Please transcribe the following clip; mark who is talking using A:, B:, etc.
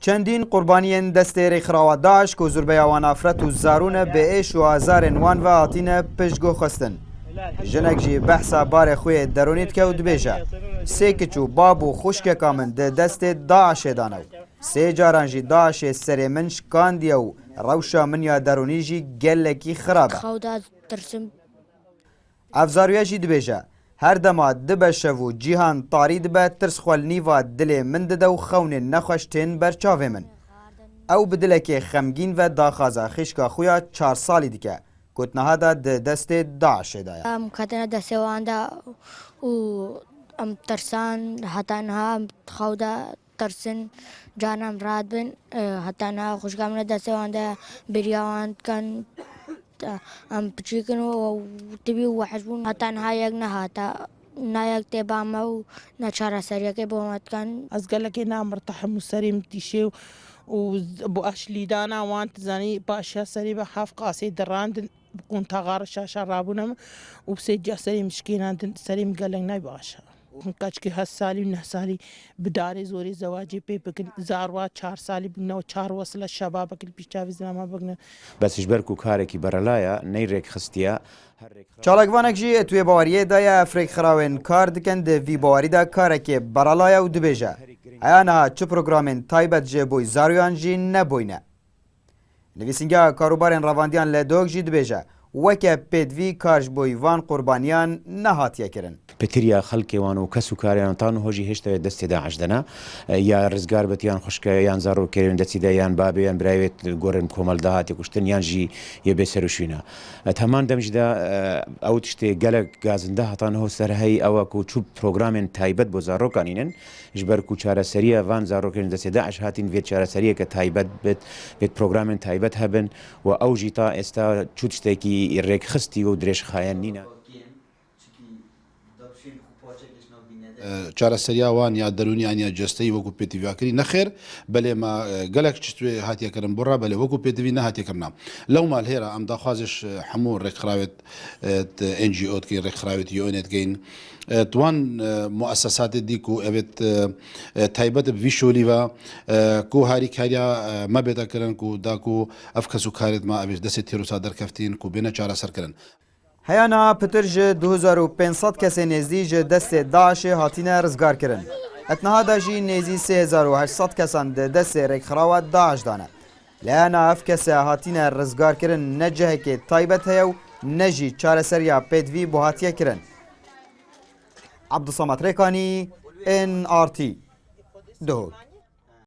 A: چندین قربانیên destê rêxirawa Daeş ku zurbeya wan afret û zarûne bi êş û azarên wan ve hatîne piştgoxistin. Jinek jî behsa barê xwe yê deronî dike û dibêje sê kiç û bab û xuşkeka min di destê Daişê dane. Sê caran jî Daişê serê min şikandiye û rewşa min ya deronî jî gelekî xirab e. Ev zaroya jî dibêje her dema dibe şev û cîhan tarî dibe tirs xwe li nîva dilê min dide û xewnên nexweş tên ber çavê min. Ew bi dilekê xemgîn ve daxwaza xîşka xwe ya 4 salî dike. Gotniha da di destê Daişê de ye.
B: Em ketine destê wan de û em tirsan heta niha em dixew de tirsin caran em radibin heta niha xwişka min destê wan de bêriya wan dikin em biçîkin û tibî weş bûn heta niha yek nehate ne yek têba me û ne çareseriyekê bo me dikin.
C: Ez gelekê namirtehim û serê min tîşe û bi eşlîdana wan tizanî paşiya serê ve hev qasê dirandin بقون تغار شاشة رابونم وبسجى سليم شكينا سليم قال لك ناي باشا كاشكي هالسالي ونه سالي بداري زوري زواجي بيبك زاروا 4 سالي بقنا و 4 وصل الشباب كل بيشافي زلمه بقنا
D: بس جبركو كاركي برلايا نيرك خستيا
A: Çalakvanek jî etûyê bawariyê de ye frêkxirawên kar dikin di vî bawarî de karekê beralaya û dibêje. Heya niha çi programên taybet ji boî zaroyan jî nebûyne. Nivîsîngeha karûbarên revandiyan Ledog jî dibêje weke pêdivî kar ji boî van qurbaniyan nehatiye kirin.
D: Petiriya xelkê wan û kes û kariyan tan hojî hêşta destê Daeş dene ya rizgar betiyan xuşke yan zarokêrên destî de yan babê yan birayê gorên komal da hatiye kuştin yan jî yê bêserûşîna. Heman dem jî de ew tiştê gelek gazinde hatan ho serheyî ew ku çû programên taybet bo zarokan înin ji ber ku çareseriya van zarokên destê Daeş hatin vê çareseriyeke taybet bêt programên taybet hebin û ew jî ta êsta çû tiştekî rêkxistî û dirêjxayan nîne.
E: چارەسەریا وان یا دەرونیان یا جستەی وەکو پێتیڤاکردی نەخێر بەلێ ما گەلک چتوێ هاتیەکردن بڕا بەلێ وەکو پێتیوی نەهاتیەکردنا لەو مال هێرا ئەم داخوازش هەموو ڕێکخراوێت NGOتکەین ڕێکخراوێت یۆنێتگەین توان مؤسساتی دیک و ئەوێت تایبەت بڤی شۆلیڤە کو هاریکاریا مەبێتەکردن و داکو ئەف کەس و کارێت ما ئەوێت دەستێت تێروسا دەرکەفتین و بێنە چارەسەرکردن.
A: Heya niha pitir ji 2500 kesê nêzî ji destê Daişê hatine rizgarkirin. Etniha de jî nêzî 3800 kesan di destê rêkxirawa Daeş dane. Li heya niha ev kese hatine rizgarkirin ne cihekê taybet heye û ne jî çareseriya pêdivî bo hatiye kirin. Abdusamet Rêkanî, NRT Duhok.